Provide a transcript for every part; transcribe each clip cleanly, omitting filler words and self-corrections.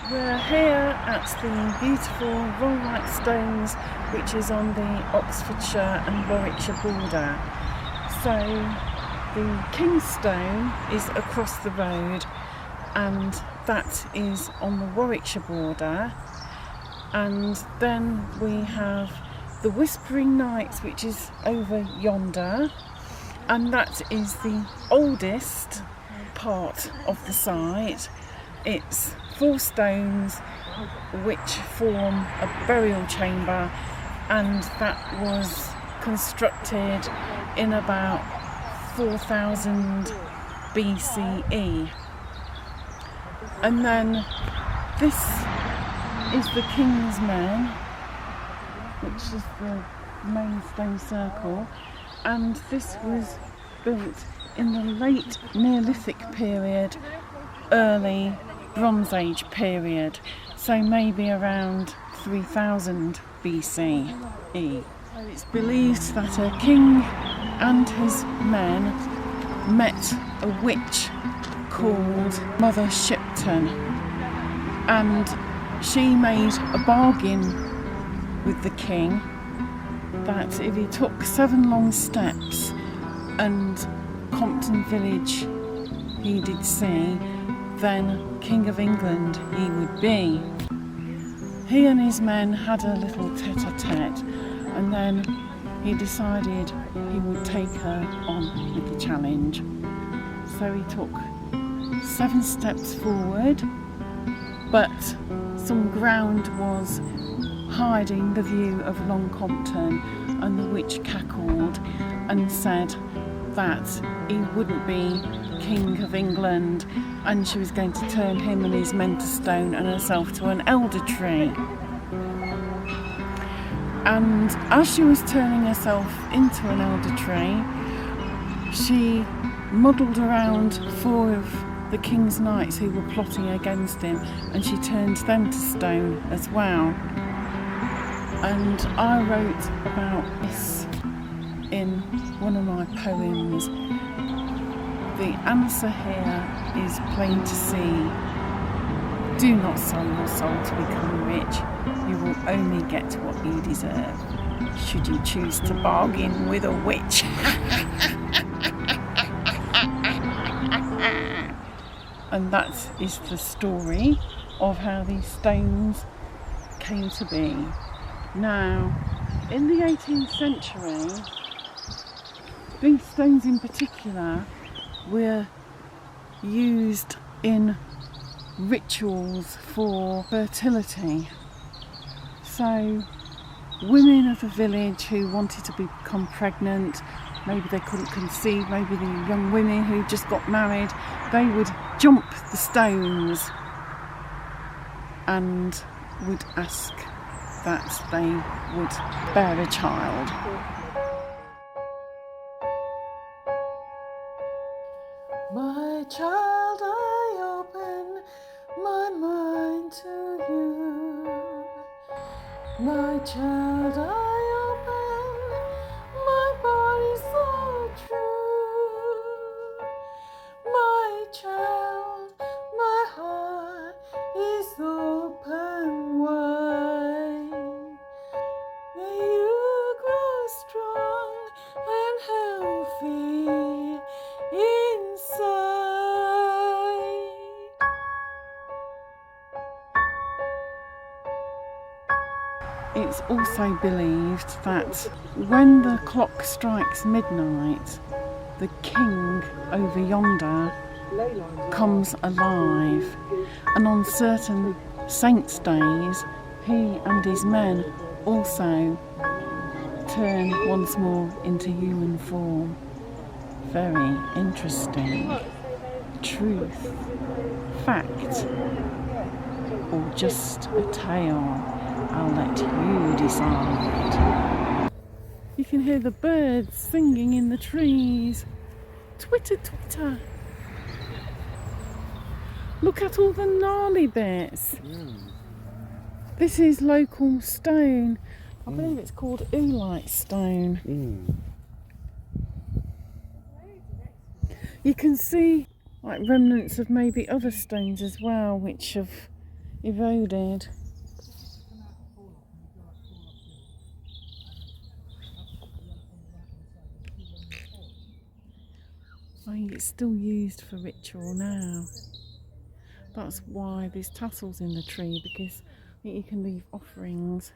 We're here at the beautiful Rollright Stones, which is on the Oxfordshire and Warwickshire border. So the King's Stone is across the road, and that is on the Warwickshire border. And then we have the Whispering Knights, which is over yonder, and that is the oldest part of the site. It's 4 stones which form a burial chamber, and that was constructed in about 4000 BCE. And then this is the King's Men, which is the main stone circle, and this was built in the late Neolithic period, early Bronze Age period, so maybe around 3000 BCE. It's believed that a king and his men met a witch called Mother Shipton, and she made a bargain with the king that if he took 7 long steps and Compton village he did see, then King of England he would be. He and his men had a little tete-a-tete, and then he decided he would take her on with the challenge. So he took 7 steps forward, but some ground was hiding the view of Long Compton, and the witch cackled and said that he wouldn't be King of England, and she was going to turn him and his men to stone and herself to an elder tree. And as she was turning herself into an elder tree, she muddled around 4 of the King's Knights who were plotting against him, and she turned them to stone as well. And I wrote about this in one of my poems. The answer here is plain to see. Do not sell your soul to become rich. You will only get what you deserve, should you choose to bargain with a witch. And that is the story of how these stones came to be. Now, in the 18th century, these stones in particular were used in rituals for fertility. So women of the village who wanted to become pregnant, maybe they couldn't conceive, maybe the young women who just got married, they would jump the stones and would ask that they would bear a child. My child, I open my mind to you. My child, I open my body so true. My child, my heart is open wide. May you grow strong and healthy inside. It's also believed that when the clock strikes midnight, the king over yonder comes alive, and on certain saints' days he and his men also turn once more into human form. Very interesting. Truth, fact, or just a tale? I'll let you decide. You can hear the birds singing in the trees. Twitter, twitter. Look at all the gnarly bits. This is local stone. I believe it's called Rollright Stone. You can see like remnants of maybe other stones as well, which have eroded. I think it's still used for ritual now. That's why there's tassels in the tree, because I think you can leave offerings.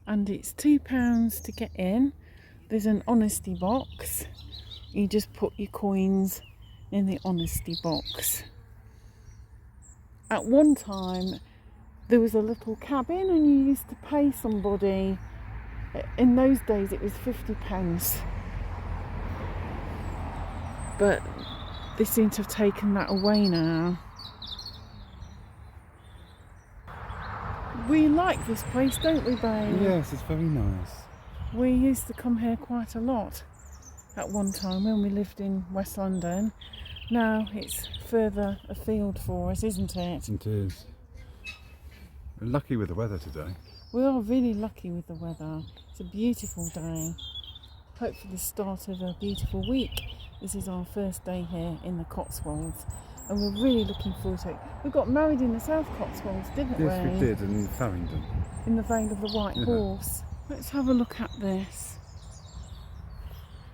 And it's £2 to get in. There's an honesty box. You just put your coins in the honesty box. At one time there was a little cabin and you used to pay somebody. In those days it was £50. But they seem to have taken that away now. We like this place, don't we, babe? Yes, it's very nice. We used to come here quite a lot at one time when we lived in West London. Now it's further afield for us, isn't it? It is. We're lucky with the weather today. We are really lucky with the weather. It's a beautiful day. Hopefully the start of a beautiful week. This is our first day here in the Cotswolds and we're really looking forward to it. We got married in the South Cotswolds, didn't we? Yes, we did, in Farringdon. In the Vale of the White Horse. Let's have a look at this.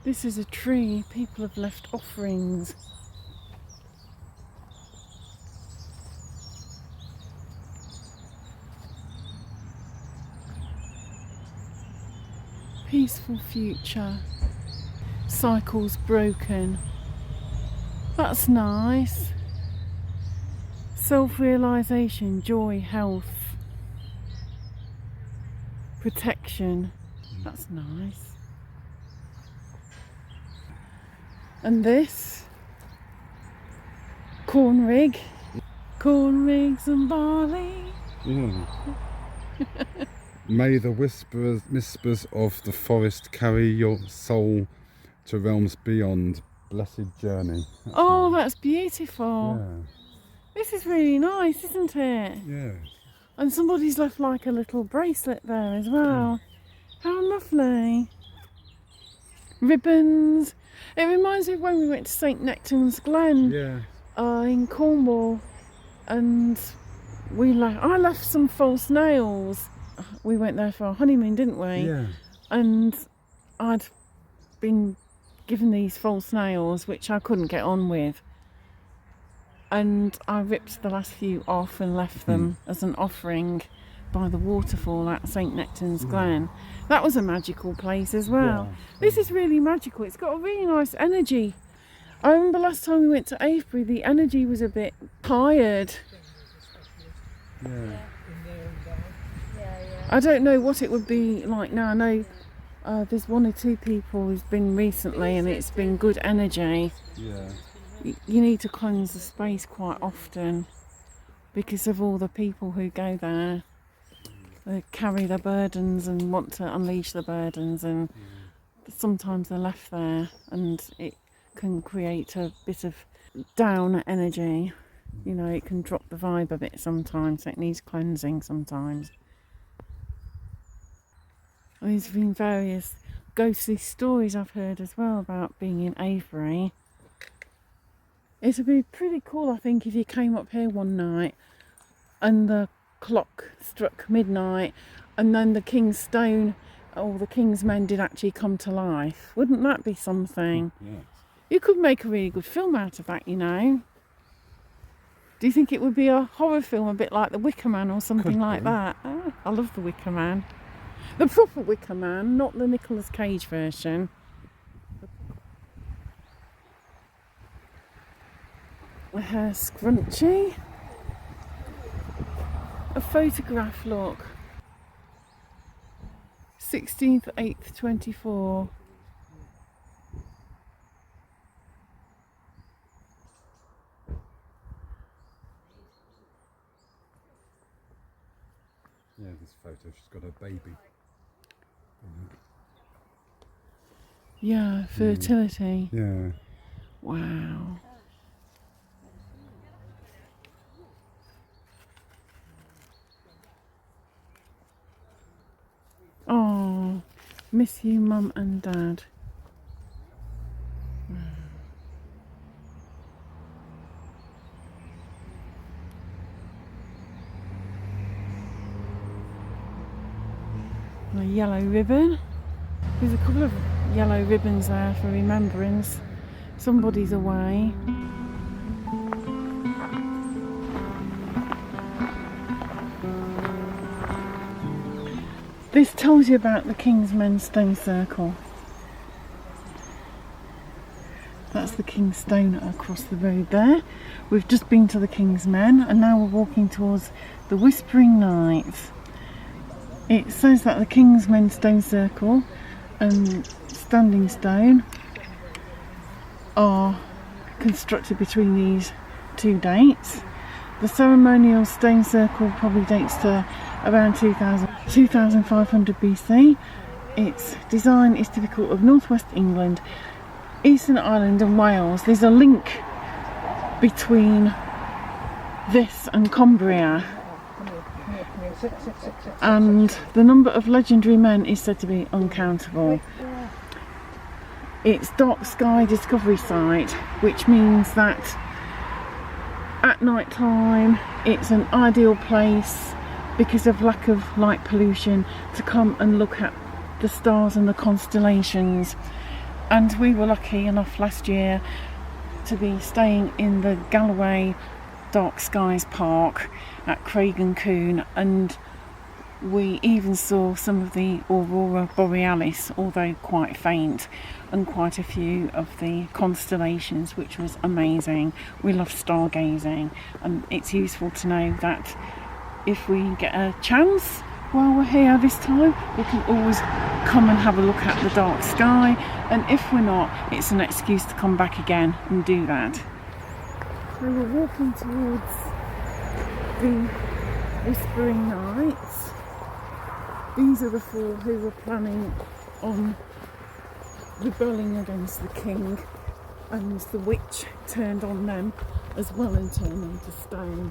This is a tree. People have left offerings. Peaceful future. Cycles broken. That's nice. Self-realisation, joy, health, protection. That's nice. And this? Corn rig. Corn rigs and barley. May the whispers of the forest carry your soul to realms beyond. Blessed journey. That's beautiful. Yeah. This is really nice, isn't it? Yeah. And somebody's left like a little bracelet there as well. How lovely. Ribbons. It reminds me of when we went to St Nectan's Glen in Cornwall, and I left some false nails. We went there for our honeymoon, didn't we? Yeah. And I'd been given these false nails which I couldn't get on with, and I ripped the last few off and left them as an offering by the waterfall at St Nectan's Glen. That was a magical place as well. This is really magical. It's got a really nice energy. I remember last time we went to Avebury, the energy was a bit tired. I don't know what it would be like now. I know there's one or two people who's been recently and it's been good energy. You need to cleanse the space quite often because of all the people who go there. They carry their burdens and want to unleash the burdens, and sometimes they're left there and it can create a bit of down energy. You know, it can drop the vibe a bit sometimes, so it needs cleansing sometimes. And there's been various ghostly stories I've heard as well about being in Avebury. It would be pretty cool, I think, if you came up here one night and the clock struck midnight and then the King's Stone or the King's Men did actually come to life. Wouldn't that be something? Yes. You could make a really good film out of that, you know. Do you think it would be a horror film, a bit like The Wicker Man or something like that? Oh, I love The Wicker Man. The proper Wicker Man, not the Nicolas Cage version. A hair scrunchie. a photograph, look. 16th 8th 24. Yeah, this photo, she's got a baby. Yeah, fertility. Yeah. Wow. Oh, miss you, Mum and Dad. A yellow ribbon. There's a couple of yellow ribbons there for remembrance. Somebody's away. This tells you about the King's Men Stone Circle. That's the King's Stone across the road there. We've just been to the King's Men and now we're walking towards the Whispering Knights. It says that the King's Men Stone Circle and Standing Stone are constructed between these two dates. The ceremonial stone circle probably dates to around 2500 BC. Its design is typical of northwest England, Eastern Ireland and Wales. There's a link between this and Cumbria, and the number of legendary men is said to be uncountable. It's dark sky discovery site, which means that at night time it's an ideal place because of lack of light pollution to come and look at the stars and the constellations. And we were lucky enough last year to be staying in the Galloway Dark Skies Park at Craig and Coombe, and we even saw some of the Aurora Borealis, although quite faint, and quite a few of the constellations, which was amazing. We love stargazing, and it's useful to know that if we get a chance while we're here this time, we can always come and have a look at the dark sky, and if we're not, it's an excuse to come back again and do that. So we're walking towards the Whispering Knights. These are the four who were planning on rebelling against the king, and the witch turned on them as well and turned them to stone.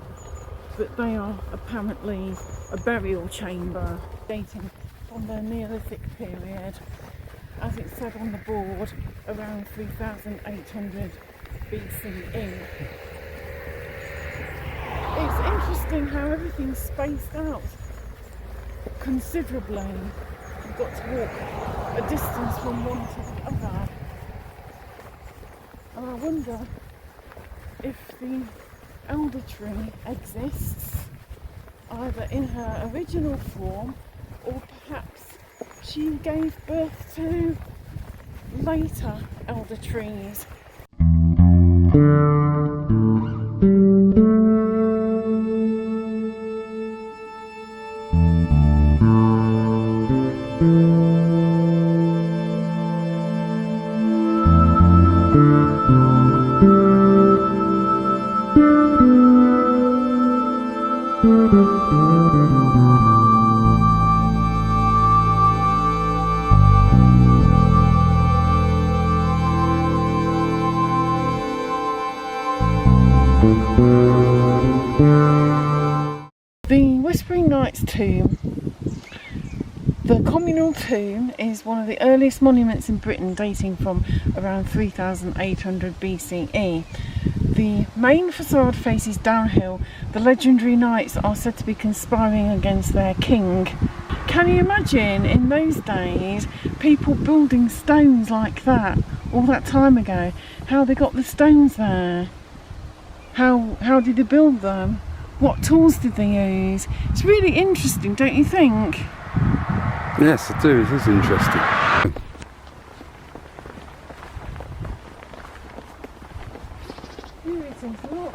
But they are apparently a burial chamber dating from the Neolithic period, as it said on the board, around 3800 BCE. It's interesting how everything's spaced out considerably. You've got to walk a distance from one to the other. And I wonder if the elder tree exists either in her original form, or perhaps she gave birth to later elder trees. The Whispering Knights tomb, the communal tomb, is one of the earliest monuments in Britain, dating from around 3800 BCE. The main facade faces downhill. The legendary knights are said to be conspiring against their king. Can you imagine in those days people building stones like that all that time ago? How they got the stones there? How did they build them? What tools did they use? It's really interesting, don't you think? Yes, I do. It is interesting. Here it is, look.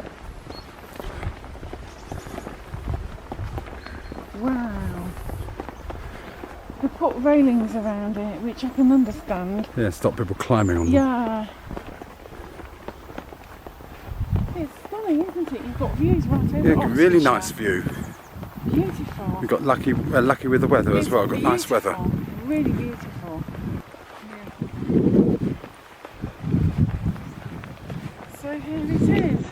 Wow. They put railings around it, which I can understand. Yeah, stop people climbing on them. Yeah. It's stunning, isn't it? You've got views right over Yeah, Oxfordshire. really nice view. Beautiful. We got lucky with the weather as well. Got nice weather. Really beautiful. Yeah. So here it is.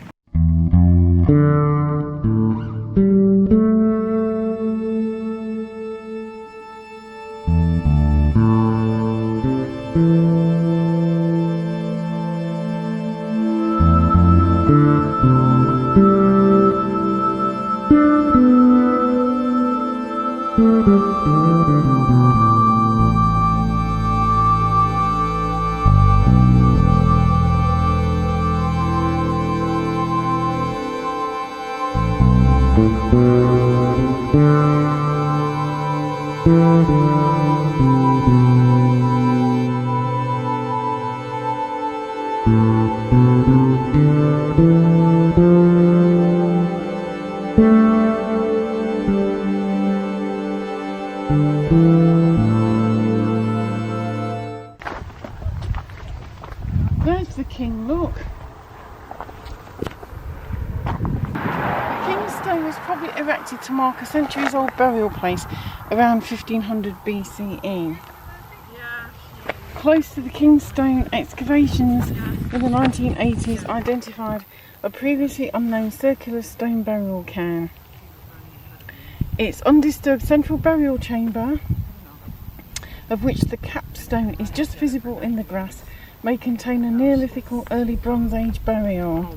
There's the king, look. The king's stone was probably erected to mark a centuries-old burial place around 1500 BCE. Close to the king's stone, excavations in the 1980s identified a previously unknown circular stone burial cairn. Its undisturbed central burial chamber, of which the capstone is just visible in the grass, may contain a Neolithic or early Bronze Age burial.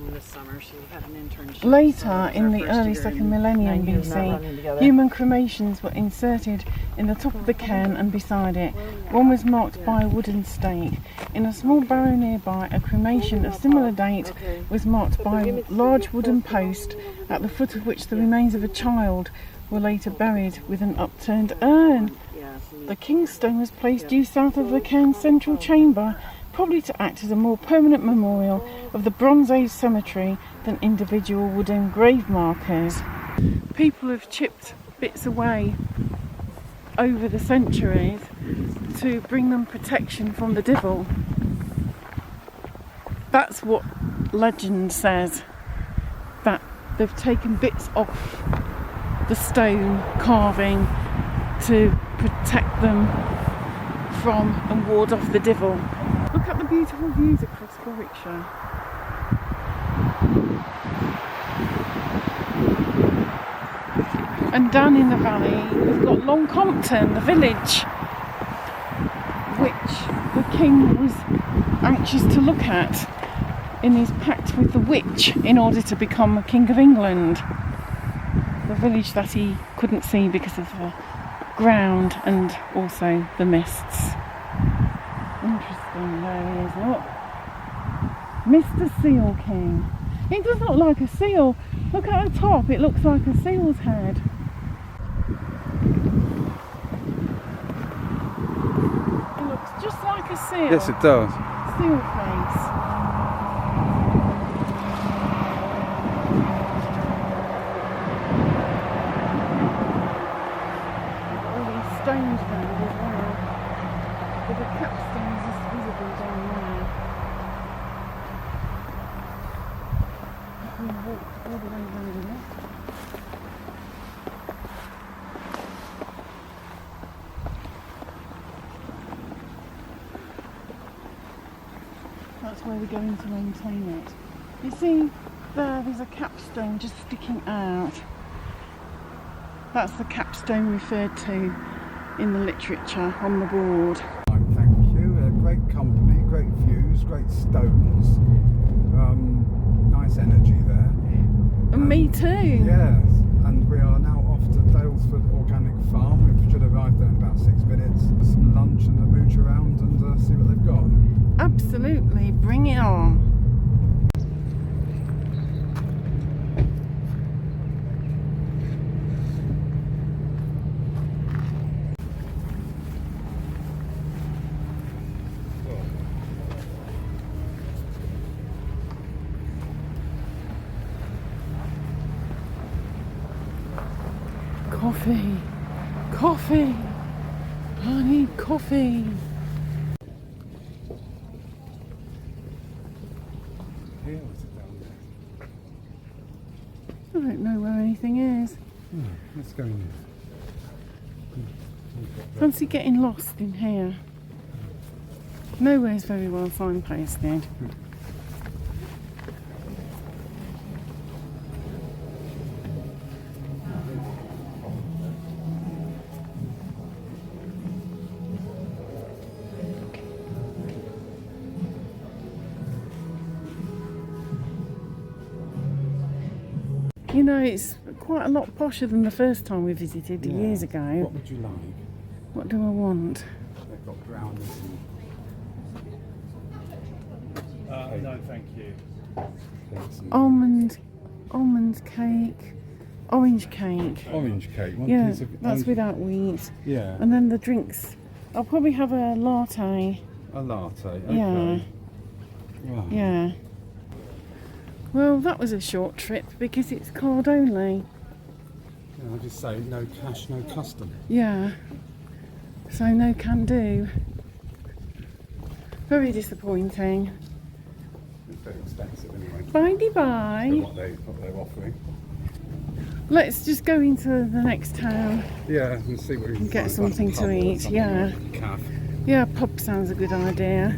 Later, in the early second millennium BC, human cremations were inserted in the top of the cairn and beside it. One was marked by a wooden stake. In a small barrow nearby, a cremation of similar date was marked by a large wooden post, at the foot of which the remains of a child were later buried with an upturned urn. The king's stone was placed due south of the cairn's central chamber, probably to act as a more permanent memorial of the Bronze Age cemetery than individual wooden grave markers. People have chipped bits away over the centuries to bring them protection from the devil. That's what legend says, that they've taken bits off the stone carving to protect them from and ward off the devil. Look at the beautiful views across Warwickshire. And down in the valley we've got Long Compton, the village, which the king was anxious to look at in his pact with the witch in order to become King of England. The village that he couldn't see because of the ground and also the mists. Interesting, there he is, look. Mr. Seal King. He does look like a seal. Look at the top, it looks like a seal's head. It looks just like a seal. Yes, it does. Seal face. All these stones round as well. But the capstone is just visible down there. We walked all the way around it. That's where we're going to maintain it. You see, there's a capstone just sticking out. That's the capstone referred to in the literature on the board. Thank you. Great company, great views, great stones. Nice energy there. And me too. Yes, and we are now off to Daylesford Organic Farm. We should arrive there in about 6 minutes. Some lunch and a mooch around and see what they've got. Absolutely, bring it on. Coffee. Coffee. I need coffee. Here, or is it down there? I don't know where anything is. Oh, let's go in here. Fancy getting lost in here. Nowhere's very well signposted. You know, it's quite a lot posher than the first time we visited years ago. What would you like? What do I want? They've got brownies and No, thank you. cakes and Almond cake, orange cake. orange cake. One Yeah, piece of that's orange- without wheat. Yeah, And then the drinks. I'll probably have a latte. a latte. Okay. Yeah. Right. Yeah. Well, that was a short trip because it's card only. Yeah, I'll just say no cash, no custom. Yeah. So no can do. Very disappointing. It's very expensive anyway. Bye-bye. For what they're offering. Let's just go into the next town. Yeah, and see what we can Get find, something like a to pub or eat, something, yeah. like a cafe. Yeah, pub sounds a good idea.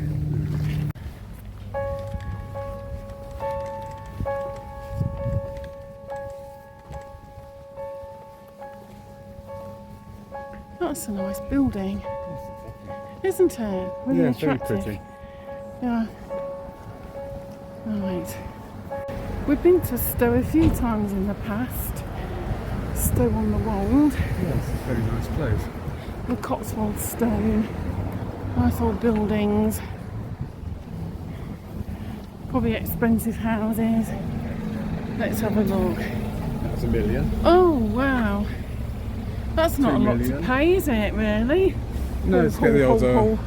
That's a nice building, isn't it? Really Yeah, it's very attractive. pretty. Yeah. Right. We've been to Stow a few times in the past. Stow-on-the-Wold, Yeah, it's a very nice place. the Cotswolds stone, nice old buildings, probably expensive houses. Let's have a look. That's $1 million. Oh wow, that's not a 2 lot million. to pay, is it really? No, let's get the Pull, odd pull, pull.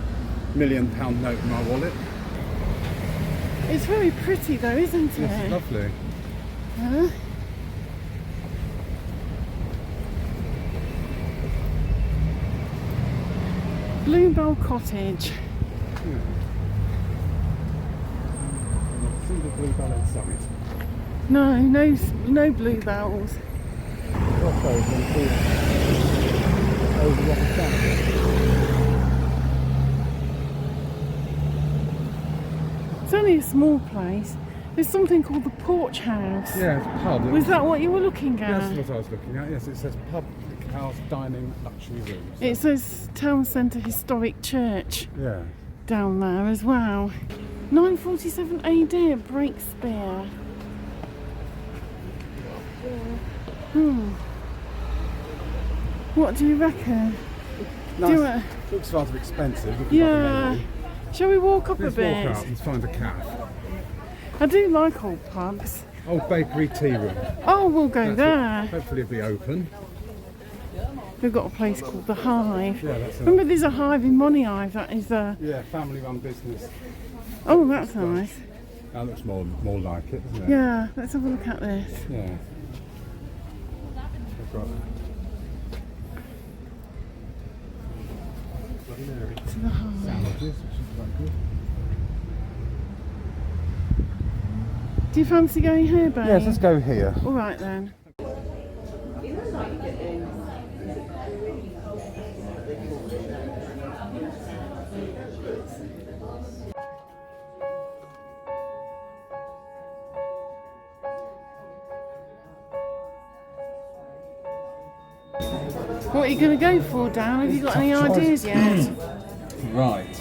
£1 million note in my wallet. It's very pretty though, isn't it? Yes, it's lovely. Huh? Bluebell Cottage. Yeah. See the bluebell inside. No bluebells. Cross over and see over the other side. It's only a small place. There's something called the Porch House. Yeah, it's a pub. Was that what you were looking at? That's what I was looking at. Yes, it says public house, dining, luxury rooms. It says Town Centre Historic Church Yeah. down there as well. 947 AD at Breakspear. What do you reckon? Nice. Do you want- Looks rather expensive. Looking like a Yeah. menu. Shall we walk up Let's a bit? walk up and find a cafe. I do like old pubs. Old bakery tea room. Oh, we'll go That's there. it. Hopefully it'll be open. We've got a place called the Hive. Yeah, that's Remember, there's a hive in Money Hive. That is a. Yeah, family run business. Oh, that's nice. That looks more like it, doesn't it? Yeah, let's have a look at this. Yeah. They've got To the Hive. sandwiches, which is quite good. Do you fancy going here, babe? Yes, let's go here. All right then. What are you going to go for, Dan? Have you got any Tough choice. ideas yet? Right.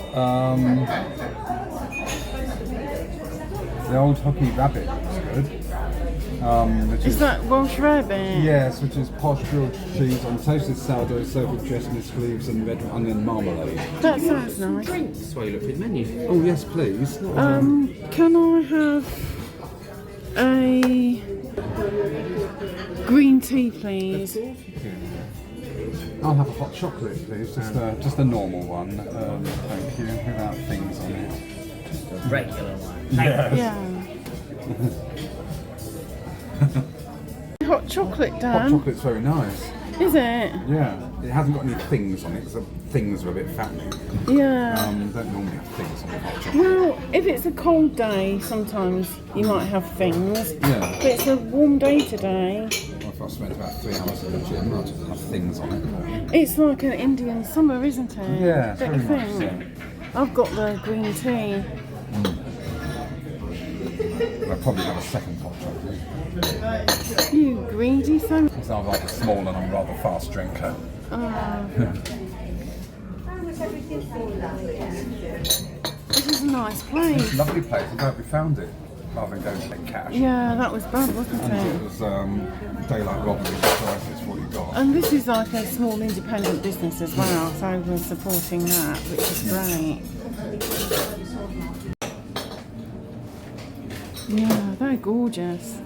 The old hockey rabbit looks good. Which Is that Welsh rarebit? Yes, which is posh grilled cheese on toasted sourdough served with chestnut leaves and red onion marmalade. That sounds nice. That's why you looked at the menu. Oh yes, please. Can I have a green tea, please? I'll have a hot chocolate, please. Just a normal one. Thank you, without things on it. Just a regular one. Yeah. Hot chocolate, Dan. Hot chocolate's very nice. Is it? Yeah, it hasn't got any things on it because the things are a bit fattening. Yeah. Don't normally have things on the hot chocolate. Well, if it's a cold day, sometimes you might have things. Yeah. But it's a warm day today. Well, if I spent about 3 hours in the gym, I'll just have things on it. It's like an Indian summer, isn't it? Yeah, it's Don't you very nice, think? I've got the green tea. I'll probably have a second hot chocolate. You greedy son. Because I'm like a small and I'm a rather fast drinker. This is a nice place. It's a lovely place. I'm glad we found it, rather than going to take cash. Yeah, that was bad, wasn't And it? it was daylight robbery, prices for what you got. And this is like a small independent business as well, so we're supporting that, which is great. Yeah, they're gorgeous.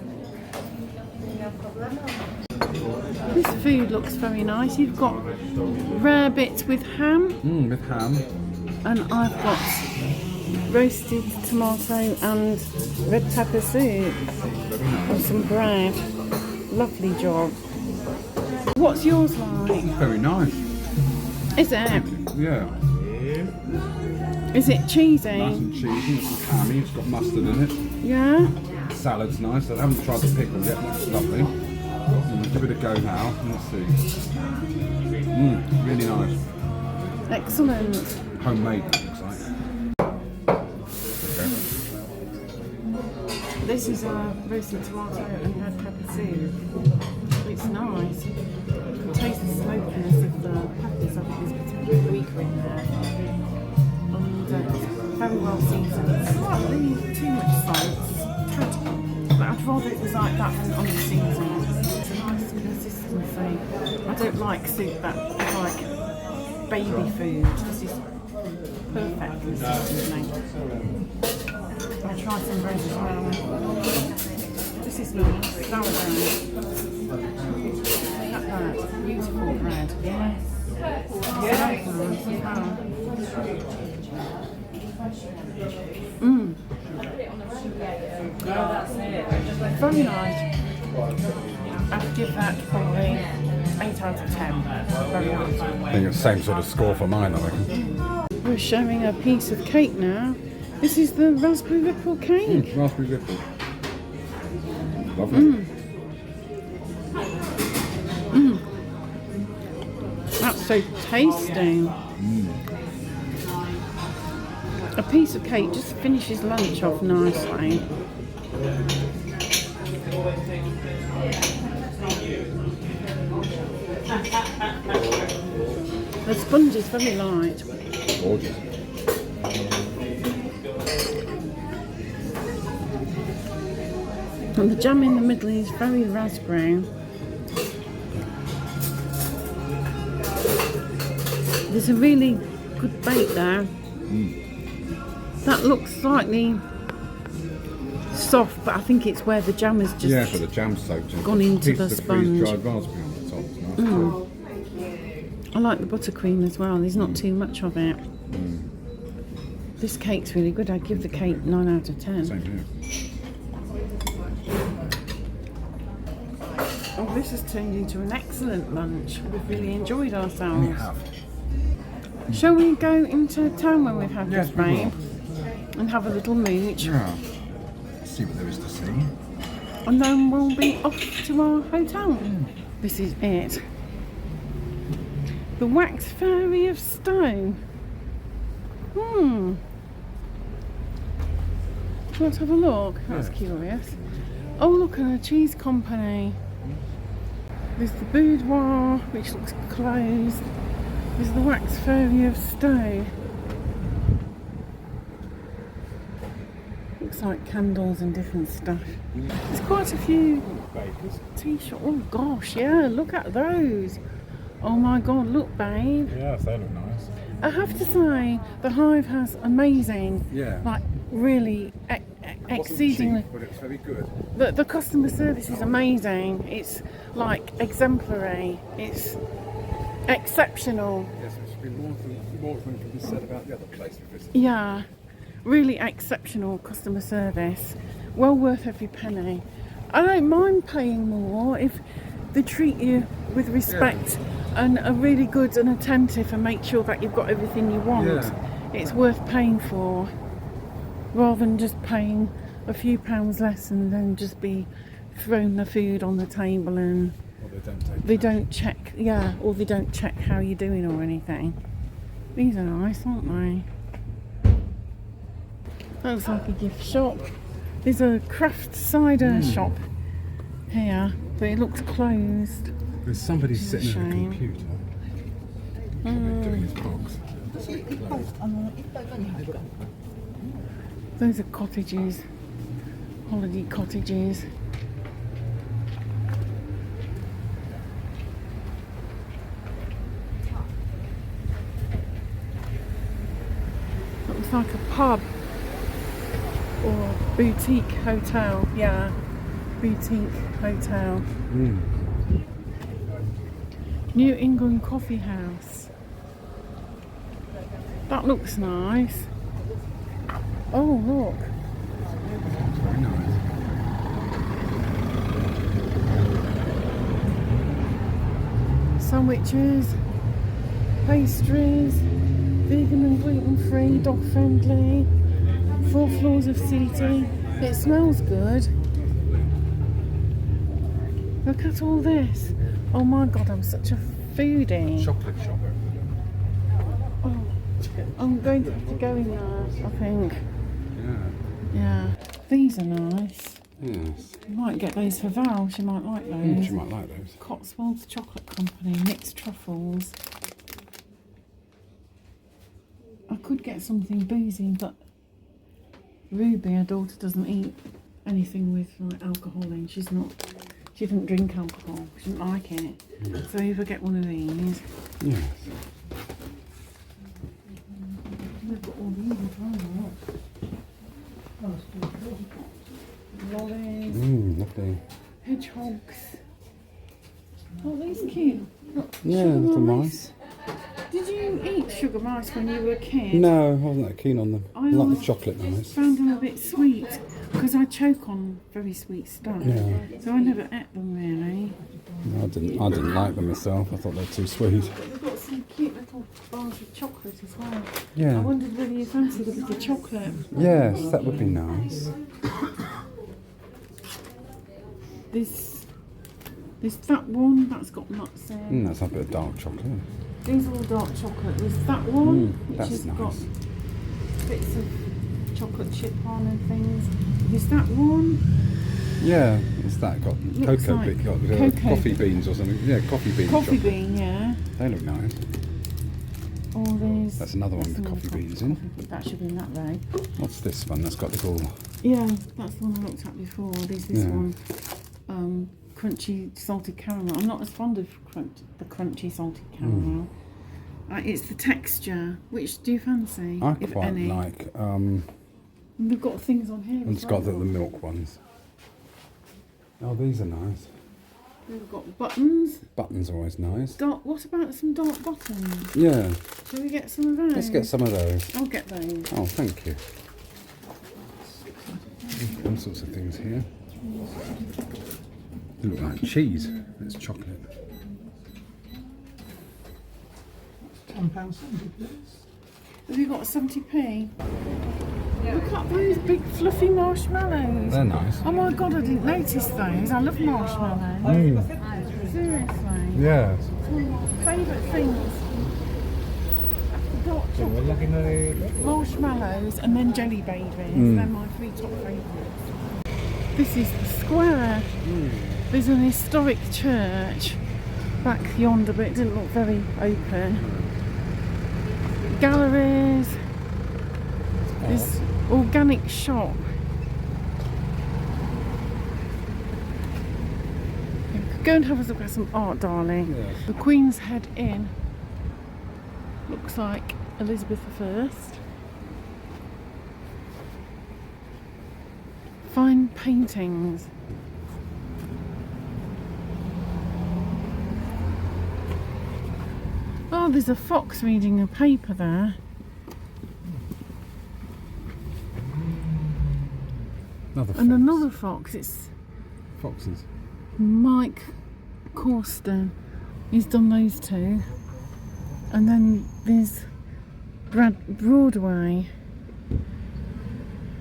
This food looks very nice. You've got rare bits with ham, With ham. and I've got roasted tomato and red pepper soup and some bread. Lovely job. What's yours like? Very nice. Is it? Yeah. Is it cheesy? Nice and cheesy. It's hammy. It's got mustard in it. Yeah. Salad's nice. I haven't tried the pickle yet. That's lovely. Give it a go now. Let's see. Really nice. Excellent. Homemade, it looks like. Okay. This is a roasted tomato and red pepper soup. It's nice. You can taste the smokiness of the peppers. I think there's a bit of paprika in there. And it's very well seasoned. Slightly too much salt. But I'd rather it was like that than under-seasoned. It's a nice consistency. I don't like soup that is like baby food. This is perfect consistency. I'll try some bread as well. This is nice. Sourdough. Look at that. Beautiful bread. Yes. Nice as well. Very nice. I'd give that probably 8 out of 10. Very nice. I think it's the same sort of score for mine, I reckon. We're showing a piece of cake now. This is the raspberry ripple cake. Raspberry ripple. Lovely. That's so tasty. A piece of cake just finishes lunch off nicely. The sponge is very light. Gorgeous. And the jam in the middle is very raspberry. There's a really good bake there. That looks slightly soft, but I think it's where the jam has just but the jam's soaked in. gone into the Piece of sponge. freeze-dried raspberry on the top. It's nice. I like the buttercream as well. There's not too much of it. This cake's really good. I'd give the cake 9 out of 10. Same here. Oh, this has turned into an excellent lunch. We've really enjoyed ourselves. We have. Shall we go into town when we've had Yes, this, we babe? And have a little mooch? Yeah. Let's see what there is to see. And then we'll be off to our hotel. This is it. The Wax Fairy of Stow. Do you want to have a look? That's Yes. curious. Oh, look at a cheese company. There's the boudoir, which looks closed. There's the Wax Fairy of Stow. Looks like candles and different stuff. There's quite a few t-shirts. Oh gosh, yeah, look at those. Oh my god, look babe. Yes, they look nice. I have to say, the Hive has amazing, like really exceedingly. Cheap, but it's very good. The customer service is amazing. It's like exemplary. It's exceptional. Yes, there should be more than can be said about the other place we visited. Yeah, really exceptional customer service. Well worth every penny. I don't mind paying more if they treat you with respect and are really good and attentive and make sure that you've got everything you want. Yeah. It's worth paying for, rather than just paying a few pounds less and then just be throwing the food on the table and they don't check, or they don't check how you're doing or anything. These are nice, aren't they? That looks like a gift shop. There's a craft cider shop here, but it looks closed. There's somebody sitting at a computer. Should be doing his box. Those are cottages, holiday cottages. Looks like a pub or boutique hotel. Yeah, boutique hotel. New England Coffee House. That looks nice. Oh, look. Very nice. Sandwiches, pastries, vegan and gluten-free, dog-friendly, 4 floors of seating. It smells good. Look at all this. Oh my god, I'm such a foodie. Chocolate shop. Oh, I'm going to have to go in there, I think. Yeah. These are nice. Yes. You might get those for Val, she might like those. She might like those. Cotswolds Chocolate Company, mixed truffles. I could get something boozy, but Ruby, her daughter, doesn't eat anything with like alcohol in. She doesn't drink alcohol. She doesn't like it. So if I get one of these. Yes. They've got all these as well. Lollies. Lovely. Hedgehogs. Oh, these are cute. Look, Yeah, sugar little mice. mice. Did you eat sugar mice when you were a kid? No, I wasn't that keen on them. I like always the chocolate mice. found them a bit sweet because I choke on very sweet stuff. Yeah. So I never ate them really. No, I didn't like them myself. I thought they were too sweet. They've got some cute little bars of chocolate as well. Yeah. I wondered whether you fancied a bit of chocolate. Yes, that would be nice. There's that one that's got nuts in. That's a bit of dark chocolate. These are all dark chocolate. There's that one which that's has nice. got bits of chocolate chip on and things. There's that one. Yeah, it's that got Looks cocoa, like coffee beans or something. Yeah, coffee beans. Coffee chocolate. bean, yeah. They look nice. All these. That's another one with some coffee more beans in. That should be in that row. What's this one? That's got little. Yeah, that's the one I looked at before. There's this Yeah. one. Crunchy salted caramel. I'm not as fond of the crunchy salted caramel. It's the texture. Which do you fancy? I if quite any? like. We've got things on here. And it's as got well. the milk ones. Oh, these are nice. We've got buttons. Buttons are always nice. What about some dark buttons? Yeah, Shall we get some of those? let's get some of those. I'll get those. Oh, thank you. All sorts of things here. They look like cheese. It's chocolate. £10.70, please. Have you got 70p? Look at those big fluffy marshmallows. They're nice. Oh my god, I didn't notice those. I love marshmallows. Seriously. Yeah. Favourite things. Dark chocolate, marshmallows and then jelly babies. They're my 3 top favourites. This is the square. There's an historic church back yonder, but it didn't look very open. Galleries. This organic shop. Go and have a look at some art, darling. Yes. The Queen's Head Inn looks like Elizabeth I. Fine paintings. Oh, there's a fox reading a paper there. Another fox. And another fox. It's Foxes. Mike Corston. He's done those two. And then there's Broadway.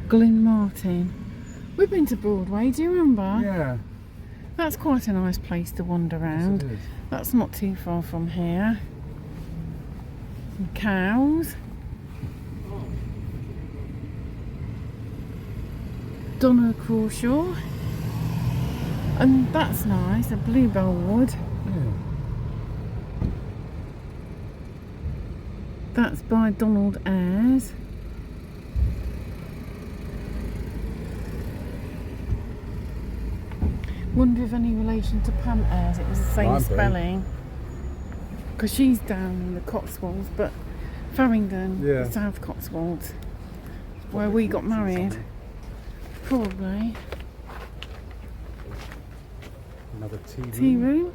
Glyn Martin. We've been to Broadway, do you remember? Yeah. That's quite a nice place to wander around. Yes, it is. That's not too far from here. Some cows. Donna Crawshaw. And that's nice, a bluebell wood. Yeah. That's by Donald Ayres. Wonder if any relation to Pam Ayres, it was the same Might be. spelling. Because she's down in the Cotswolds, but Farringdon, Yeah. the South Cotswolds, where we got married. Probably. Another Tea room.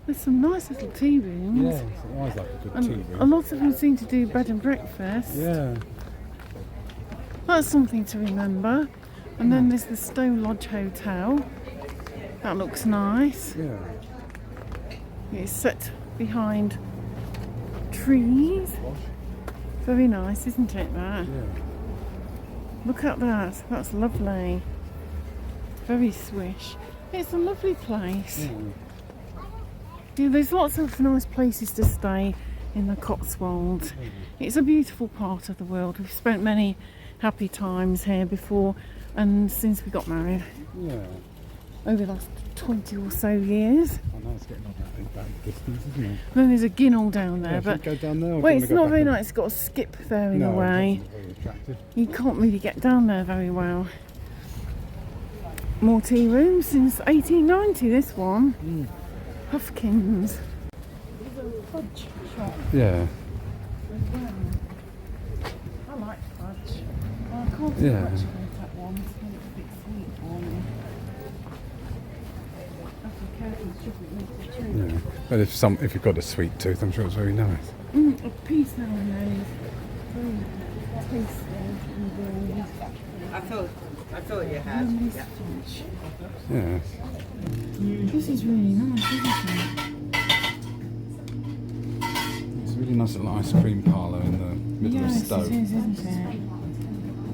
There's some nice little tea rooms. Yeah, it's always like a good tea And a room. lot of them seem to do bed and breakfast. Yeah. That's something to remember. And then there's the Stow Lodge Hotel. That looks nice. Yeah. It's set behind trees. Very nice, isn't it, that? Yeah. Look at that. That's lovely. Very swish. It's a lovely place. Yeah, there's lots of nice places to stay in the Cotswolds. It's a beautiful part of the world. We've spent many happy times here before and since we got married Yeah. over the last 20 or so years. I know it's getting on that distance, isn't it? Then there's a ginnell down there, Yeah, but should we go down there. Or do well, you it's wanna go not very back nice. It's got a skip there in No, a way. it's not very attractive. You can't really get down there very well. More tea rooms since 1890, this one. Huffkins. There's a fudge shop. Yeah. I like fudge. I can't Yeah. much with that one. It's a bit sweet for me. That's a careful chocolate milk too. Yeah. But if you've got a sweet tooth, I'm sure it's very nice. A piece now and then is very tasty and very I thought you had. lovely fudge. Yeah. This is really nice, isn't it? It's a really nice little ice cream parlour in the middle of Yes, Stow. it is, isn't it?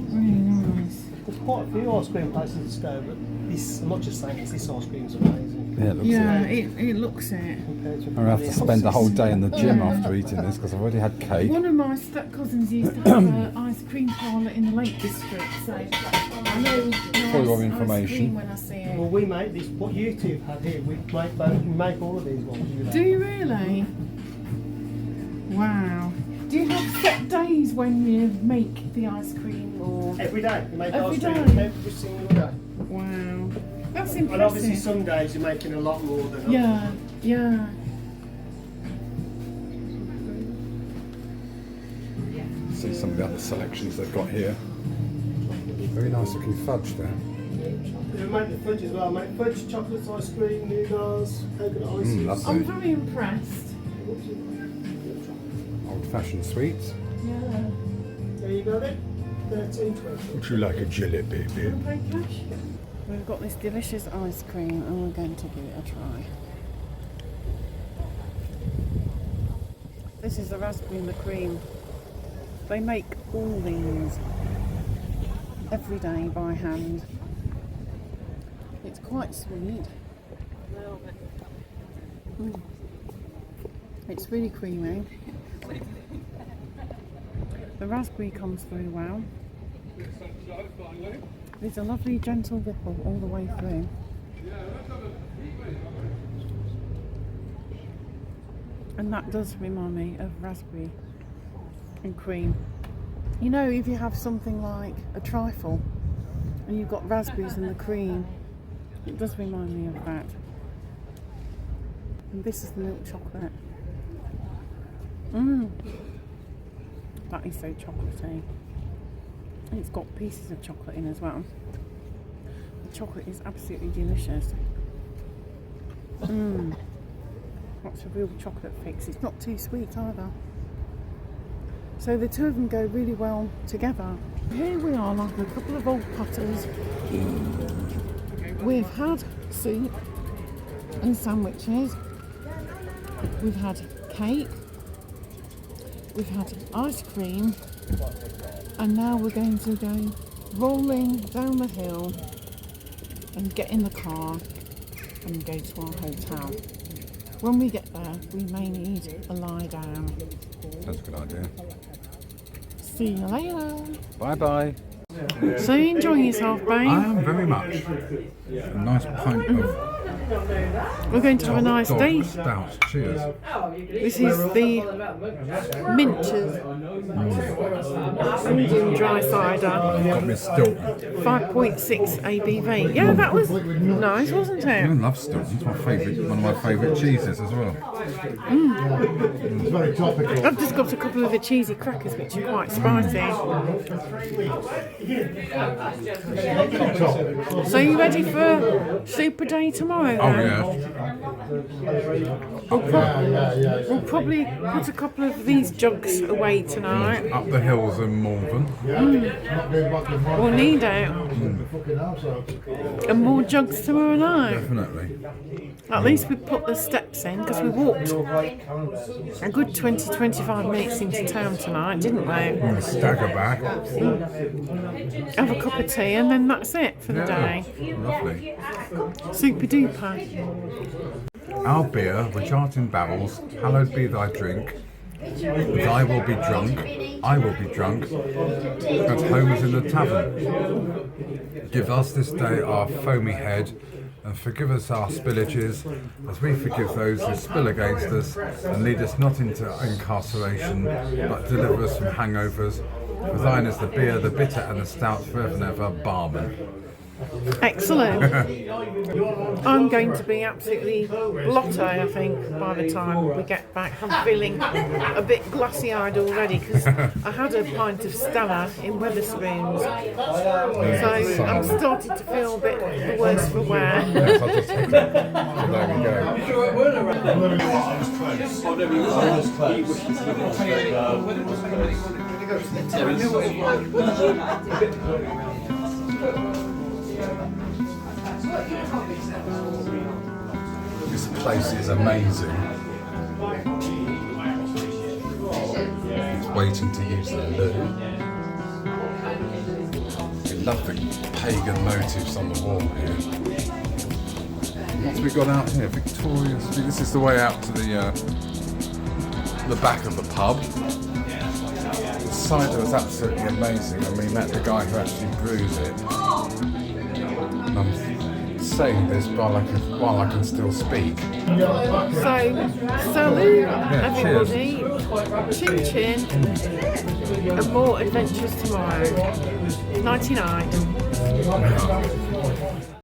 Really nice. There's quite a few ice cream places in Stow, but this, I'm not just saying this ice cream's amazing Yeah, it looks Yeah, it. it looks it. compared to I'm going to have to spend the whole day in the gym after eating this because I've already had cake. One of my step-cousins used to have an ice cream parlour in the Lake District, so I know nice Full of ice information. cream when I see it. Well, we make this, what you two have here, we make all of these ones. Do you really? Wow. Do you have set days when you make the ice cream or? Every day, you make Every ice cream day? every single day. Wow. That's And obviously impressive. some days you're making a lot more than others. Yeah, yeah. See some of the other selections they've got here. Very nice looking fudge there. We make the fudge as well, make fudge, chocolate ice cream, nougats, coconut ices. Lovely. I'm very impressed. Old fashioned sweets. Yeah. There you got it, 13.20. Would you like a jelly, baby? Pay cash? We've got this delicious ice cream and we're going to give it a try. This is the raspberry and the cream. They make all these every day by hand. It's quite sweet. It's really creamy. The raspberry comes through well. There's a lovely gentle ripple all the way through. And that does remind me of raspberry and cream. You know, if you have something like a trifle and you've got raspberries and the cream, it does remind me of that. And this is the milk chocolate. That is so chocolatey. And it's got pieces of chocolate in as well. The chocolate is absolutely delicious. That's a real chocolate fix. It's not too sweet either. So the two of them go really well together. Here we are, like a couple of old putters. We've had soup. and sandwiches. We've had cake. We've had ice cream. And now we're going to go rolling down the hill and get in the car and go to our hotel. When we get there, we may need a lie down. That's a good idea. See you later. Bye bye. So you enjoying yourself, babe? I am very much. A nice pint of We're going to have a nice dog day. stout. Cheers. This is the Minch's Indian dry cider, Got me Stilton. 5.6 ABV. Yeah, that was nice, wasn't I it? love Stilton. It's my favourite, one of my favourite cheeses as well. It's very topical. I've just got a couple of the cheesy crackers, which are quite spicy. So you ready for Super Day tomorrow Oh then? yeah. We'll probably put a couple of these jugs away tonight. Up the hills in Malvern. We'll need it. And more jugs tomorrow night. Definitely. At least we put the steps in because we walked a good 20-25 minutes into town tonight, didn't we? Stagger back. Have a cup of tea and then that's it for the day. Lovely. Super duper. Our beer, which art in barrels, hallowed be thy drink. Thy will be drunk, I will be drunk, at home as in the tavern. Give us this day our foamy head, and forgive us our spillages, as we forgive those who spill against us, and lead us not into incarceration, but deliver us from hangovers. For thine is the beer, the bitter, and the stout, forever and ever, barman. Excellent. I'm going to be absolutely blotto, I think, by the time we get back. I'm feeling a bit glassy-eyed already because I had a pint of Stella in Wetherspoons. So I'm starting to feel a bit the worse for wear. Yes, I'll just take it. So there we go. This place is amazing. It's waiting to use the loo. I love the pagan motifs on the wall here. What have we got out here? Victoria Street. This is the way out to the back of the pub. The cider was absolutely amazing, and we met the guy who actually brews it. I'm saying this while I can still speak. So, salute everybody. Chin chin. And more adventures tomorrow. Nighty night.